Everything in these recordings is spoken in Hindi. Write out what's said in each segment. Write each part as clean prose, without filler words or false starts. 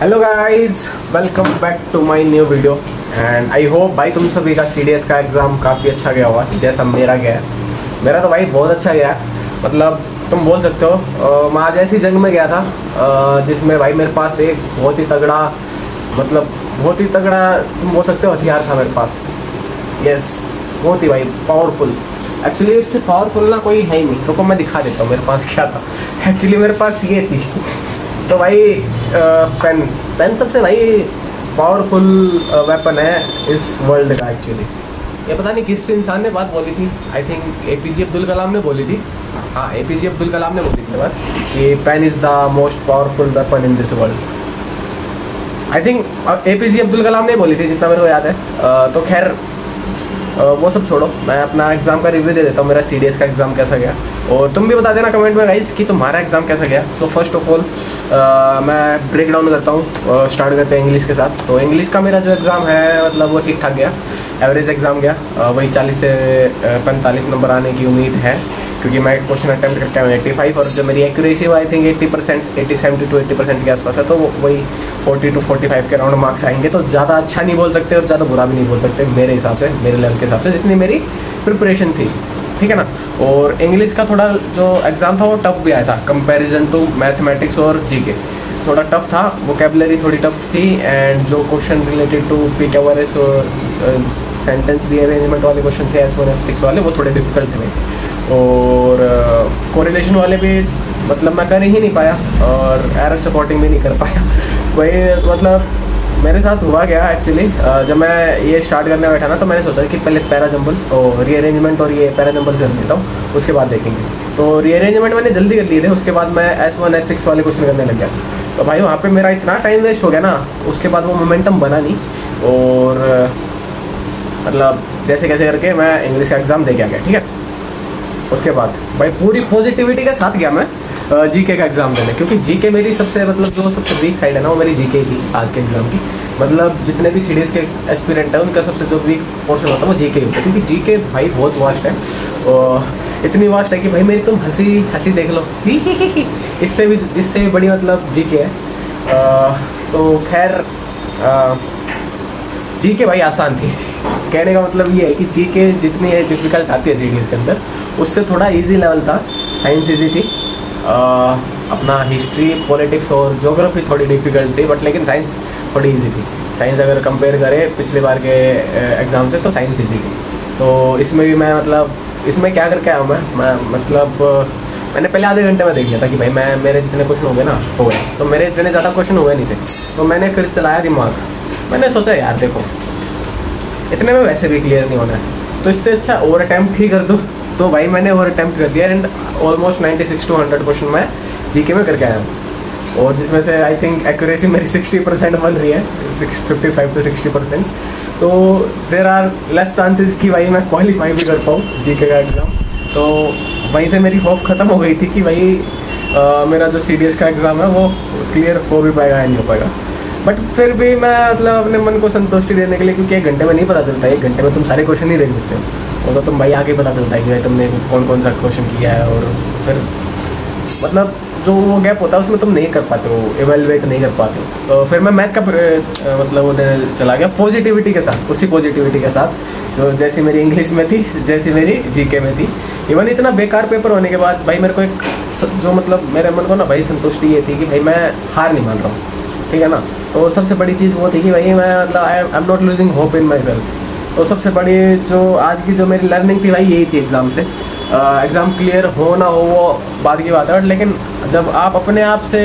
Hello guys, welcome back to my new video and I hope भाई तुम सभी का CDS का एग्ज़ाम काफ़ी अच्छा गया हुआ जैसा मेरा गया है। मेरा तो भाई बहुत अच्छा गया, मतलब तुम बोल सकते हो मैं आज ऐसी जंग में गया था जिसमें भाई मेरे पास एक बहुत ही तगड़ा तुम बोल सकते हो हथियार था मेरे पास। यस, बहुत ही भाई पावरफुल। एक्चुअली इससे पावरफुल ना कोई है ही नहीं। रुको मैं दिखा देता हूँ मेरे पास क्या था। एक्चुअली मेरे पास ये थी तो भाई पेन सबसे भाई पावरफुल वेपन है इस वर्ल्ड का। एक्चुअली ये पता नहीं किस इंसान ने बात बोली थी, आई थिंक APJ अब्दुल कलाम ने बोली थी। हाँ, APJ अब्दुल कलाम ने बोली थी बात कि pen is the most powerful weapon in this world. I think APJ Abdul Kalam ने बोली थी जितना मेरे को याद है। तो खैर वो सब छोड़ो, मैं अपना एग्ज़ाम का रिव्यू दे देता हूँ मेरा CDS का एग्ज़ाम कैसा गया, और तुम भी बता देना कमेंट में गाइस कि तुम्हारा एग्ज़ाम कैसा गया। तो फर्स्ट ऑफ ऑल मैं ब्रेक डाउन करता हूँ। स्टार्ट करते हैं इंग्लिश के साथ। तो इंग्लिश का मेरा जो एग्ज़ाम है मतलब वो ठीक ठाक गया, एवरेज एग्ज़ाम गया। वही 40 से 45 नंबर आने की उम्मीद है क्योंकि मैं क्वेश्चन अटैम्प्ट करके आया 85, और जो मेरी एक्यूरेसी वो आई थिंक 80%, 70 to 80% के आसपास है। तो वही 40 to 45 के राउंड मार्क्स आएंगे। तो ज़्यादा अच्छा नहीं बोल सकते और ज़्यादा बुरा भी नहीं बोल सकते मेरे हिसाब से, मेरे लेवल के हिसाब से जितनी मेरी प्रिपरेशन थी, ठीक है ना। और इंग्लिश का थोड़ा जो एग्ज़ाम था वो टफ भी आया था कंपैरिजन टू मैथमेटिक्स और GK। थोड़ा टफ था, वोकैबुलरी थोड़ी टफ थी, एंड जो क्वेश्चन रिलेटेड टू PQRS और सेंटेंस रीअरेंजमेंट वाले क्वेश्चन थे S1 S6 वाले वो थोड़े डिफिकल्ट थे। और कोरिलेशन वाले भी मतलब मैं कर ही नहीं पाया, और एरर सपोर्टिंग भी नहीं कर पाया। वही मतलब मेरे साथ हुआ गया एक्चुअली। जब मैं ये स्टार्ट करने बैठा ना तो मैंने सोचा कि पहले पैरा जंबल्स और रीअरेंजमेंट और ये पैरा जंबल्स कर लेता हूँ, उसके बाद देखेंगे। तो रीअरेंजमेंट मैंने जल्दी कर लिए थे, उसके बाद मैं S1 S6 वाले क्वेश्चन करने लग गया। तो भाई वहाँ पे मेरा इतना टाइम वेस्ट हो गया ना, उसके बाद वो मोमेंटम बना नहीं, और मतलब जैसे कैसे करके मैं इंग्लिश का एग्ज़ाम दे के आ गया, ठीक है। उसके बाद भाई पूरी पॉजिटिविटी के साथ गया मैं GK का एग्ज़ाम देने, क्योंकि GK मेरी सबसे मतलब जो सबसे वीक साइड है ना वो मेरी GK थी आज के एग्ज़ाम की। मतलब जितने भी CDS के एस्पिरेंट हैं उनका सबसे जो वीक पोर्शन होता है वो GK होता है, क्योंकि GK भाई बहुत वास्ट है, और इतनी वास्ट है कि भाई मेरी तुम हंसी देख लो इससे भी बड़ी मतलब GK है। तो खैर GK भाई आसान थी। कहने का मतलब ये है कि GK जितनी डिफ़िकल्ट आती है CDS के अंदर उससे थोड़ा इजी लेवल था। साइंस इजी थी, अपना हिस्ट्री, पॉलिटिक्स और ज्योग्राफी थोड़ी डिफ़िकल्ट थी, बट लेकिन साइंस थोड़ी इजी थी। साइंस अगर कंपेयर करें पिछले बार के एग्ज़ाम से तो साइंस इजी थी। तो इसमें भी मैं मतलब इसमें क्या करके आया हूँ मैं मतलब मैंने पहले आधे घंटे में देख लिया था कि भाई मेरे जितने क्वेश्चन हो गए ना हो गए, तो मेरे इतने ज़्यादा क्वेश्चन हुए नहीं थे। तो मैंने फिर चलाया दिमाग, मैंने सोचा यार देखो इतने में वैसे भी क्लियर नहीं होना है, तो इससे अच्छा ओवर अटैम्प्ट ही कर दूँ। तो भाई मैंने ओवर अटैम्प्ट कर दिया एंड ऑलमोस्ट 96 to 100 क्वेश्चन मैं GK में करके आया हूँ, और जिसमें से आई थिंक एक्यूरेसी मेरी 60% बन रही है, 55 to 60%। तो देर आर लेस चांसेस कि भाई मैं क्वालिफाई भी कर पाऊँ GK का एग्ज़ाम। तो वहीं से मेरी होप ख़त्म हो गई थी कि भाई मेरा जो CDS का एग्ज़ाम है वो क्लियर हो भी पाएगा या नहीं हो पाएगा। बट फिर भी मैं मतलब अपने मन को संतुष्टि देने के लिए, क्योंकि 1 घंटे में नहीं पता चलता है, 1 घंटे में तुम सारे क्वेश्चन नहीं देख सकते हो, वो तो तुम भाई आगे पता चलता है कि भाई तुमने कौन सा क्वेश्चन किया है, और फिर मतलब जो वो गैप होता है उसमें तुम नहीं कर पाते हो, एवेलुएट नहीं कर पाते हो। तो फिर मैं मैथ का मतलब वो देने चला गया पॉजिटिविटी के साथ, उसी पॉजिटिविटी के साथ जो जैसी मेरी इंग्लिश में थी, जैसी मेरी GK में थी। इवन इतना बेकार पेपर होने के बाद भाई मेरे को एक जो मतलब मेरे मन को ना भाई संतुष्टि ये थी कि भाई मैं हार नहीं मान रहा हूँ, ठीक है ना। तो सबसे बड़ी चीज़ वो थी कि भाई मैं मतलब I am not losing hope in my self. तो सबसे बड़ी जो आज की जो मेरी लर्निंग थी भाई यही थी एग्ज़ाम से। एग्ज़ाम क्लियर हो ना हो वो बाद की बात है, बट लेकिन जब आप अपने आप से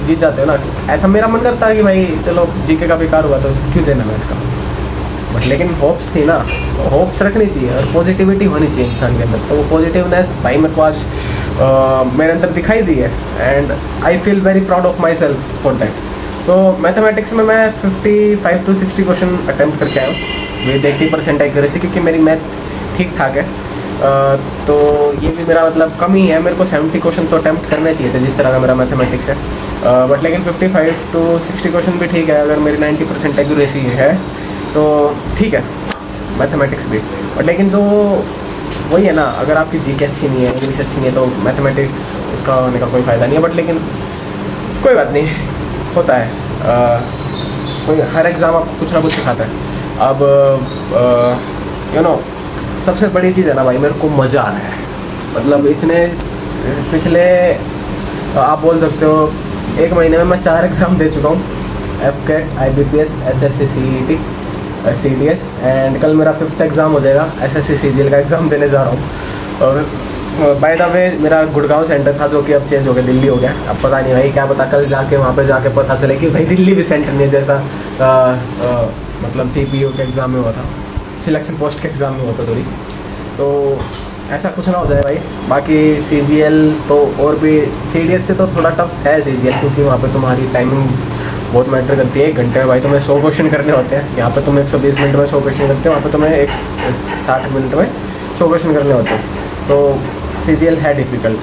जीत जाते हो ना, ऐसा मेरा मन करता है कि भाई चलो GK का बेकार हुआ तो क्यों देना मैथ का, बट लेकिन होप्स थी ना, तो होप्स रखनी चाहिए और पॉजिटिविटी होनी चाहिए इंसान के अंदर। तो वो पॉजिटिवनेस भाई मेरे को आज मेरे अंदर दिखाई दी है, and I feel very proud of my self for that. तो मैथमेटिक्स में मैं 55 to 60 क्वेश्चन अटैम्प्ट करके आया हूँ विद 80% एक्यूरेसी, क्योंकि मेरी मैथ ठीक ठाक है। तो ये भी मेरा मतलब कम ही है, मेरे को 70 क्वेश्चन तो अटैम्प्ट करने चाहिए थे जिस तरह का मेरा मैथमेटिक्स है। बट लेकिन 55 to 60 क्वेश्चन भी ठीक है, अगर मेरी 90% एक्यूरेसी है तो ठीक है मैथमेटिक्स भी। बट लेकिन जो वही है ना, अगर आपकी GK अच्छी नहीं है, इंग्लिश अच्छी नहीं है, तो मैथमेटिक्स उसका होने का कोई फ़ायदा नहीं है। बट लेकिन कोई बात नहीं, होता है। कोई हर एग्ज़ाम आपको कुछ ना कुछ सिखाता है। अब यू नो सबसे बड़ी चीज़ है ना भाई, मेरे को मज़ा आ रहा है। मतलब इतने पिछले आप बोल सकते हो 1 महीने में मैं 4 एग्ज़ाम दे चुका हूँ, FCAT, IBPS, HSC, CET, CDS, and कल मेरा 5th एग्ज़ाम हो जाएगा, SSC CGL का एग्ज़ाम देने जा रहा हूँ। और बाय द वे मेरा गुड़गांव सेंटर था जो कि अब चेंज हो गया, दिल्ली हो गया। अब पता नहीं भाई, क्या पता कल जाके वहाँ पे जाके पता चले कि भाई दिल्ली भी सेंटर नहीं है, जैसा मतलब CPO के एग्ज़ाम में हुआ था, सिलेक्शन पोस्ट के एग्ज़ाम में हुआ था, सॉरी। तो ऐसा कुछ ना हो जाए भाई। बाकी CGL तो और भी, CDS से तो थोड़ा टफ है CGL, क्योंकि वहाँ पे तुम्हारी टाइमिंग बहुत मैटर करती है। 1 घंटे में भाई तुम्हें 100 क्वेश्चन करने होते हैं। यहाँ पे तुम 120 मिनट में 100 क्वेश्चन करते हो, वहाँ पे तुम्हें 60 मिनट में 100 क्वेश्चन करने होते हैं। तो CGL है डिफ़िकल्ट।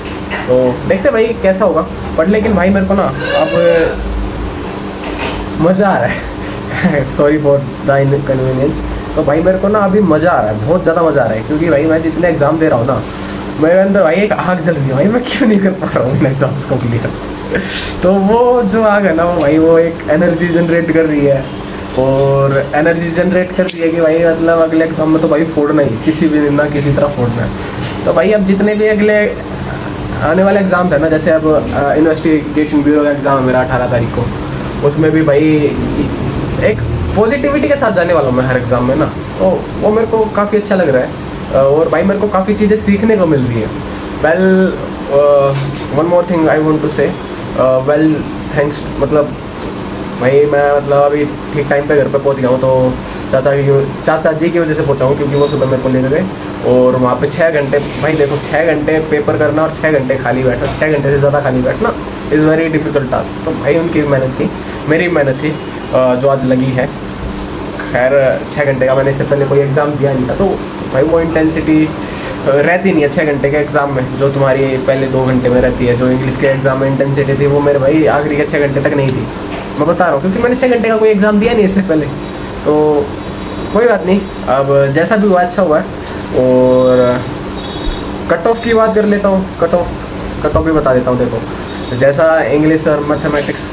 तो देखते भाई कैसा होगा। बट लेकिन भाई मेरे को ना अब मज़ा आ रहा है सॉरी फॉर द इनकन्वीनियंस। तो भाई मेरे को ना अभी मज़ा आ रहा है, बहुत ज़्यादा मज़ा आ रहा है, क्योंकि भाई मैं जितने एग्ज़ाम दे रहा हूँ ना, मेरे अंदर भाई एक आग जल रही है भाई, मैं क्यों नहीं कर पा रहा हूँ इन एग्ज़ाम्स को क्लियर। तो वो जो आग है ना वो भाई, वो एक एनर्जी जनरेट कर रही है, और एनर्जी जनरेट कर रही है कि भाई मतलब अगले एग्ज़ाम में तो भाई फोड़ना ही, किसी भी दिन ना किसी तरह फोड़ना है। तो भाई अब जितने भी अगले आने वाले एग्ज़ाम थे ना, जैसे अब इन्वेस्टिगेशन ब्यूरो का एग्ज़ाम है मेरा 18 तारीख को, उसमें भी भाई एक पॉजिटिविटी के साथ जाने वाला हूँ मैं हर एग्ज़ाम में ना। तो वो मेरे को काफ़ी अच्छा लग रहा है, और भाई मेरे को काफ़ी चीज़ें सीखने को मिल रही है। Well one more thing I want to say, well thanks, मतलब भाई मैं मतलब अभी ठीक टाइम पे घर पे पहुंच गया हूँ। तो चाचा जी की वजह से पहुंचा हूँ, क्योंकि वो सुबह मेरे को लेकर गए, और वहाँ पे 6 घंटे भाई देखो, 6 घंटे पेपर करना और 6 घंटे खाली बैठना, 6 घंटे से ज़्यादा खाली बैठना इज़ वेरी डिफ़िकल्ट टास्क। तो भाई उनकी मेहनत थी, मेरी मेहनत थी जो आज लगी है। खैर 6 घंटे का मैंने इससे पहले कोई एग्ज़ाम दिया नहीं था, तो भाई वो इंटेंसिटी रहती नहीं है 6 घंटे के एग्ज़ाम में, जो तुम्हारी पहले 2 घंटे में रहती है। जो इंग्लिश के एग्ज़ाम में इंटेंसिटी थी वो मेरे भाई आखिरी के 6 घंटे तक नहीं थी, मैं बता रहा हूँ, क्योंकि मैंने 6 घंटे का कोई एग्ज़ाम दिया नहीं इससे पहले। तो कोई बात नहीं, अब जैसा भी हुआ अच्छा हुआ है। और कट ऑफ की बात कर लेता हूँ, कट ऑफ भी बता देता हूँ। देखो जैसा इंग्लिश और मैथमेटिक्स,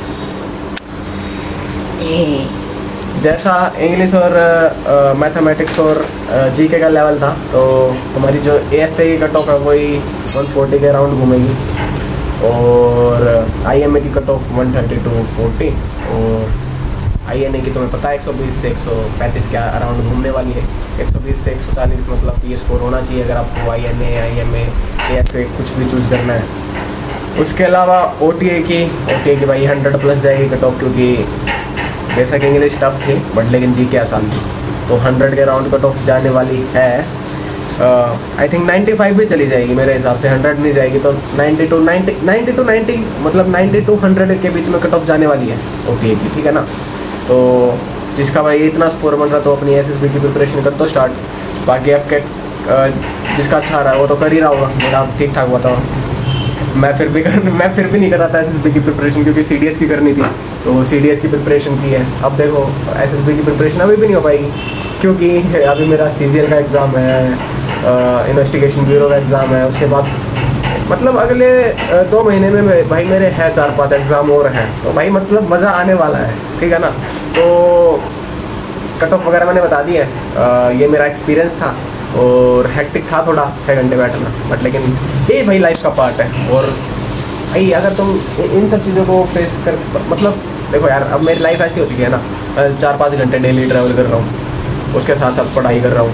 जैसा इंग्लिश और मैथमेटिक्स और जीके का लेवल था, तो तुम्हारी जो AFA की कट ऑफ है वही 140 के अराउंड घूमेगी, और IMA की कट ऑफ 130 to 40, और INA की तुम्हें पता है 120 से 135 के अराउंड घूमने वाली है। 120 से 140 मतलब ये स्कोर होना चाहिए अगर आपको INA, IMA, AFA कुछ भी चूज़ करना है। उसके अलावा OTA की भाई 100+ जाएगी कट ऑफ, क्योंकि बेशक इंग्लिश टफ थी बट लेकिन जीके आसान थी, तो 100 के अराउंड कट ऑफ जाने वाली है। आई थिंक 95 भी चली जाएगी मेरे हिसाब से, 100 नहीं जाएगी, तो 90 to 90 मतलब 90 to 100 के बीच में कट ऑफ जाने वाली है OTA की, ठीक है ना। तो जिसका भाई इतना स्कोर बन रहा तो अपनी SSB की प्रिपरेशन कर दो स्टार्ट। बाकी FCAT जिसका अच्छा रहा है वो तो कर ही रहा होगा, मेरा ठीक ठाक हुआ था। मैं फिर भी नहीं कर रहा था SSB की प्रिपरेशन, क्योंकि CDS की करनी थी, तो CDS की प्रिपरेशन की है। अब देखो SSB की प्रिपरेशन अभी भी नहीं हो पाएगी, क्योंकि अभी मेरा CGL का एग्ज़ाम है, इन्वेस्टिगेशन ब्यूरो का एग्ज़ाम है, उसके बाद मतलब अगले 2 महीने में भाई मेरे हैं 4-5 एग्ज़ाम और हैं। तो भाई मतलब मज़ा आने वाला है, ठीक है ना। तो कट ऑफ वगैरह मैंने बता दी है। ये मेरा एक्सपीरियंस था, और हेक्टिक था थोड़ा 6 घंटे बैठना, बट लेकिन ये भाई लाइफ का पार्ट है। और भाई अगर तुम इन सब चीज़ों को फेस कर, मतलब देखो यार, अब मेरी लाइफ ऐसी हो चुकी है ना, 4-5 घंटे डेली ट्रैवल कर रहा हूँ, उसके साथ साथ पढ़ाई कर रहा हूँ,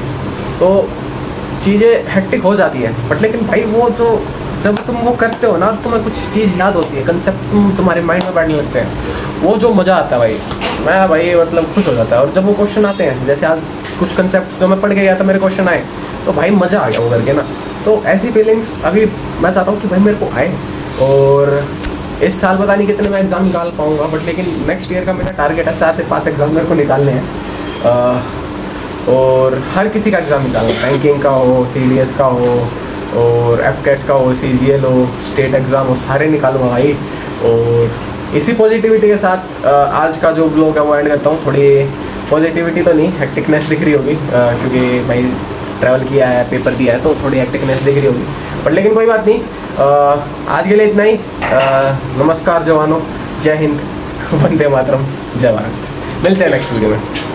तो चीज़ें हेक्टिक हो जाती है। बट लेकिन भाई वो जो जब तुम वो करते हो ना, तुम्हें कुछ चीज़ याद होती है, कंसेप्ट तुम्हारे माइंड में बैठने लगते हैं, वो जो मज़ा आता है भाई, मैं भाई मतलब खुश हो जाता है। और जब वो क्वेश्चन आते हैं, जैसे आज कुछ कंसेप्ट जो मैं पढ़ के गया था मेरे क्वेश्चन आए, तो भाई मज़ा आ गया वो करके ना। तो ऐसी फीलिंग्स अभी मैं चाहता हूँ कि भाई मेरे को आए। और इस साल पता नहीं कितने मैं एग्ज़ाम निकाल पाऊँगा, बट लेकिन नेक्स्ट ईयर का मेरा टारगेट है 4 से 5 एग्ज़ाम मेरे को निकालने हैं। और हर किसी का एग्ज़ाम निकालना, बैंकिंग का हो, CDS का हो, और FCAT का हो, CGL हो, स्टेट एग्ज़ाम हो, सारे निकालूंगा भाई। और इसी पॉजिटिविटी के साथ आज का जो ब्लॉग है वो एंड करता हूँ। थोड़ी पॉजिटिविटी तो नहीं, हेक्टिकनेस दिख रही होगी, क्योंकि भाई ट्रैवल किया है, पेपर दिया है, तो थोड़ी हेक्टिकनेस दिख रही होगी, बट लेकिन कोई बात नहीं। आज के लिए इतना ही। नमस्कार जवानों, जय हिंद, वंदे मातरम, जय भारत। मिलते हैं नेक्स्ट वीडियो में।